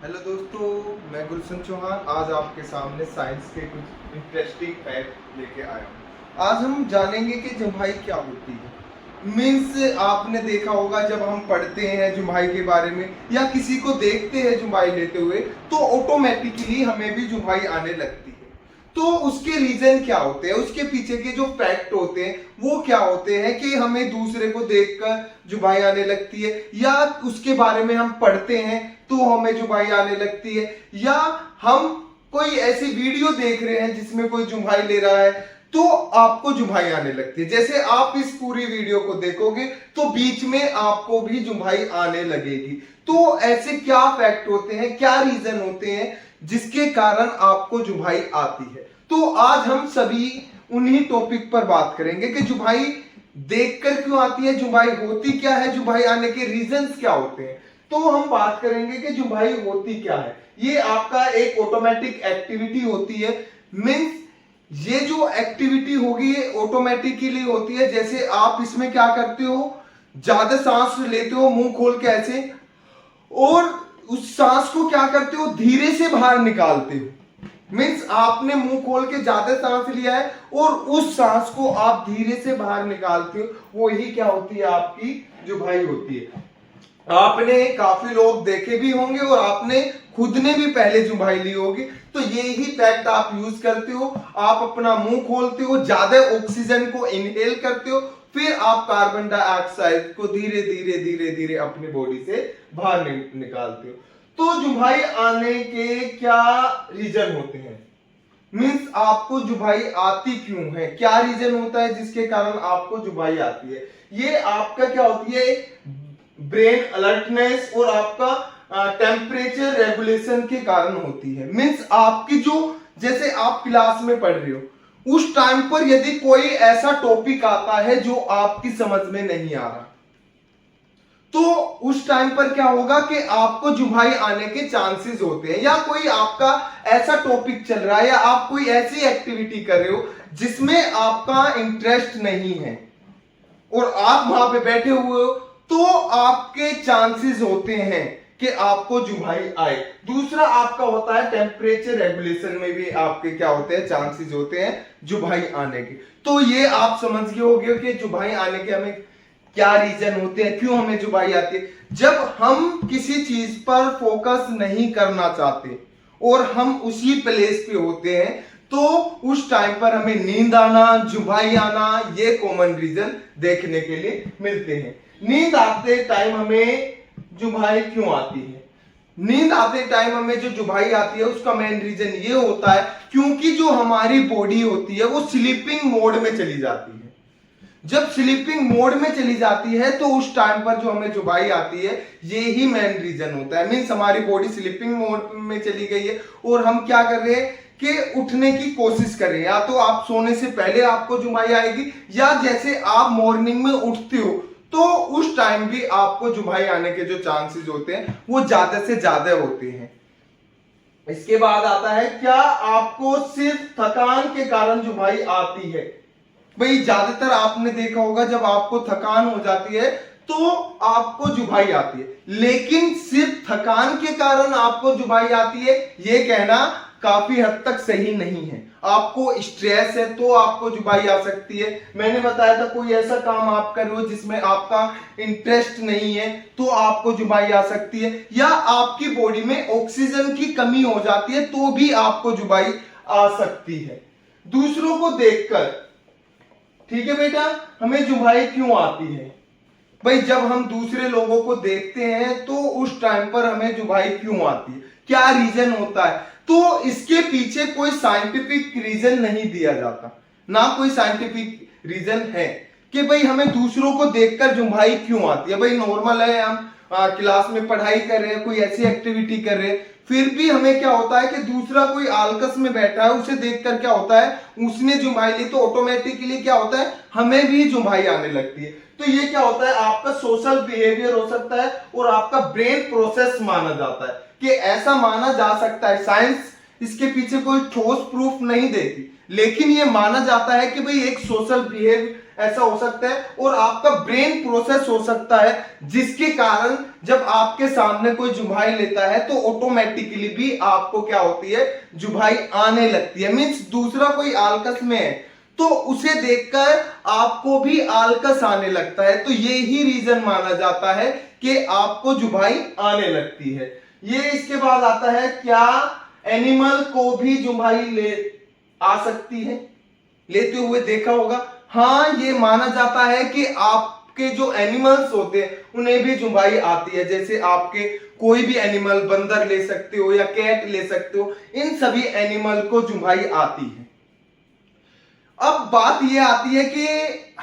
Hello दोस्तों, मैं गुलशन चौहान आज आपके सामने साइंस के कुछ इंटरेस्टिंग फैक्ट लेके आया हूँ। आज हम जानेंगे कि जुम्हाई क्या होती है। मीन्स आपने देखा होगा जब हम पढ़ते हैं जुम्हाई के बारे में या किसी को देखते हैं जुम्हाई लेते हुए तो ऑटोमेटिकली हमें भी जुम्हाई आने लगती है। तो उसके रीजन क्या होते हैं, उसके पीछे के जो फैक्ट होते हैं वो क्या होते हैं कि हमें दूसरे को देखकर जुबाई आने लगती है, या उसके बारे में हम पढ़ते हैं तो हमें जुबाई आने लगती है, या हम कोई ऐसी वीडियो देख रहे हैं जिसमें कोई जुम्हाई ले रहा है तो आपको जुम्हाई आने लगती है। जैसे आप इस पूरी वीडियो को देखोगे तो बीच में आपको भी जुम्हाई आने लगेगी। तो ऐसे क्या फैक्ट होते हैं, क्या रीजन होते हैं जिसके कारण आपको जुम्हाई आती है। तो आज हम सभी उन्हीं टॉपिक पर बात करेंगे कि जुम्हाई देखकर क्यों आती है, जुम्हाई होती क्या है, जुम्हाई आने के रीजंस क्या होते हैं। तो हम बात करेंगे कि जुम्हाई होती क्या है। ये आपका एक ऑटोमेटिक एक्टिविटी होती है। मीन्स ये जो एक्टिविटी होगी ये ऑटोमेटिकली होती है। जैसे आप इसमें क्या करते हो, ज्यादा सांस लेते हो मुंह खोल के ऐसे, और उस सांस को क्या करते हो, धीरे से बाहर निकालते हो। मीन्स आपने मुंह खोल के ज्यादा सांस लिया है और उस सांस को आप धीरे से बाहर निकालते हो, वो ही क्या होती है, आपकी जुम्हाई होती है। आपने काफी लोग देखे भी होंगे और आपने खुद ने भी पहले जुम्हाई ली होगी। तो यही फैक्ट आप यूज करते हो, आप अपना मुंह खोलते हो, ज्यादा ऑक्सीजन को इनहेल करते हो, फिर आप कार्बन डाइऑक्साइड को धीरे धीरे धीरे धीरे अपनी बॉडी से बाहर निकालते हो। तो जुम्हाई आने के क्या रीजन होते हैं, मीन्स आपको जुम्हाई आती क्यों है, क्या रीजन होता है जिसके कारण आपको जुम्हाई आती है। ये आपका क्या होती है, ब्रेन अलर्टनेस और आपका टेम्परेचर रेगुलेशन के कारण होती है। मीन्स आपकी जो, जैसे आप क्लास में पढ़ रहे हो उस टाइम पर यदि कोई ऐसा टॉपिक आता है जो आपकी समझ में नहीं आ रहा, तो उस टाइम पर क्या होगा कि आपको जुम्हाई आने के चांसेस होते हैं। या कोई आपका ऐसा टॉपिक चल रहा है या आप कोई ऐसी एक्टिविटी कर रहे हो जिसमें आपका इंटरेस्ट नहीं है और आप वहां पे बैठे हुए हो, तो आपके चांसेस होते हैं कि आपको जुम्हाई आए। दूसरा आपका होता है टेम्परेचर रेगुलेशन में भी आपके क्या होते हैं, चांसेस होते हैं जुम्हाई आने के। तो ये आप समझ गए होंगे कि जुम्हाई आने के हमें क्या रीजन होते हैं, क्यों हमें जुम्हाई आती है। जब हम किसी चीज पर फोकस नहीं करना चाहते और हम उसी प्लेस पे होते हैं तो उस टाइम पर हमें नींद आना, जुम्हाई आना, ये कॉमन रीजन देखने के लिए मिलते हैं। नींद आते टाइम हमें जुम्हाई क्यों आती है, नींद आते टाइम हमें जो जुम्हाई आती है उसका मेन रीजन ये होता है क्योंकि जो हमारी बॉडी होती है वो स्लीपिंग मोड में चली जाती है। जब स्लीपिंग मोड में चली जाती है तो उस टाइम पर जो हमें जुम्हाई आती है, ये ही मेन रीजन होता है। मीन्स हमारी बॉडी स्लीपिंग मोड में चली गई है और हम क्या कर रहे हैं कि उठने की कोशिश कर रहे हैं। या तो आप सोने से पहले आपको जुम्हाई आएगी, या जैसे आप मॉर्निंग में उठते हो तो उस टाइम भी आपको जुम्हाई आने के जो चांसेस होते हैं वो ज्यादा से ज्यादा होते हैं। इसके बाद आता है, क्या आपको सिर्फ थकान के कारण जुम्हाई आती है। भाई ज्यादातर आपने देखा होगा जब आपको थकान हो जाती है तो आपको जुम्हाई आती है, लेकिन सिर्फ थकान के कारण आपको जुम्हाई आती है ये कहना काफी हद तक सही नहीं है। आपको स्ट्रेस है तो आपको जुम्हाई आ सकती है। मैंने बताया था कोई ऐसा काम आप कर रहे हो जिसमें आपका इंटरेस्ट नहीं है तो आपको जुम्हाई आ सकती है, या आपकी बॉडी में ऑक्सीजन की कमी हो जाती है तो भी आपको जुम्हाई आ सकती है। दूसरों को देखकर, ठीक है बेटा, हमें जुम्हाई क्यों आती है। भाई जब हम दूसरे लोगों को देखते हैं तो उस टाइम पर हमें जुम्हाई क्यों आती है, क्या रीजन होता है। तो इसके पीछे कोई साइंटिफिक रीजन नहीं दिया जाता, ना कोई साइंटिफिक रीजन है कि भाई हमें दूसरों को देखकर जुम्हाई क्यों आती है। भाई नॉर्मल है, हम क्लास में पढ़ाई कर रहे हैं, कोई ऐसी एक्टिविटी कर रहे हैं, फिर भी हमें क्या होता है कि दूसरा कोई आलकस में बैठा है उसे देखकर क्या होता है, उसने जुम्हाई ली तो ऑटोमेटिकली क्या होता है, हमें भी जुम्हाई आने लगती है। तो ये क्या होता है, आपका सोशल बिहेवियर हो सकता है और आपका ब्रेन प्रोसेस माना जाता है कि ऐसा माना जा सकता है। साइंस इसके पीछे कोई ठोस प्रूफ नहीं देती, लेकिन ये माना जाता है कि भाई एक सोशल ऐसा हो सकता है, और आपका ब्रेन प्रोसेस हो सकता है, जिसके कारण जब आपके सामने कोई जुभाई लेता है तो ऑटोमेटिकली भी आपको क्या होती है, जुभाई आने लगती है। मींस दूसरा कोई आलकस में है तो उसे देखकर आपको भी आलकस आने लगता है, तो ये ही रीजन माना जाता है कि आपको जुभाई आने लगती है। ये इसके बाद आता है, क्या एनिमल को भी जुभाई ले आ सकती है? लेते हुए देखा होगा। हाँ, ये माना जाता है कि आपके जो एनिमल्स होते हैं उन्हें भी जुभाई आती है। जैसे आपके कोई भी एनिमल, बंदर ले सकते हो या कैट ले सकते हो, इन सभी एनिमल को जुभाई आती है। अब बात यह आती है कि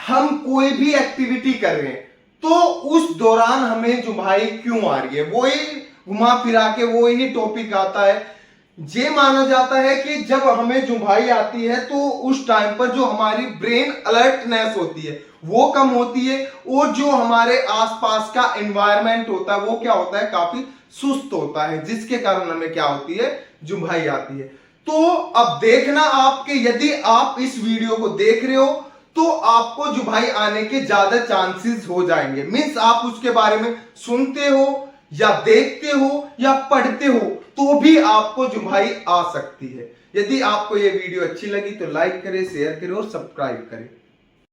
हम कोई भी एक्टिविटी कर रहे हैं तो उस दौरान हमें जुभाई क्यों आ रही है, वही घुमा फिरा के वही टॉपिक आता है। ये माना जाता है कि जब हमें जुभाई आती है तो उस टाइम पर जो हमारी ब्रेन अलर्टनेस होती है वो कम होती है, और जो हमारे आसपास का एनवायरनमेंट होता है वो क्या होता है, काफी सुस्त होता है, जिसके कारण हमें क्या होती है, जुभाई आती है। तो अब देखना आपके, यदि आप इस वीडियो को देख रहे हो तो आपको जुभाई आने के ज्यादा चांसेस हो जाएंगे। मींस आप उसके बारे में सुनते हो या देखते हो या पढ़ते हो तो भी आपको जुभाई आ सकती है। यदि आपको यह वीडियो अच्छी लगी तो लाइक करें, शेयर करें और सब्सक्राइब करें।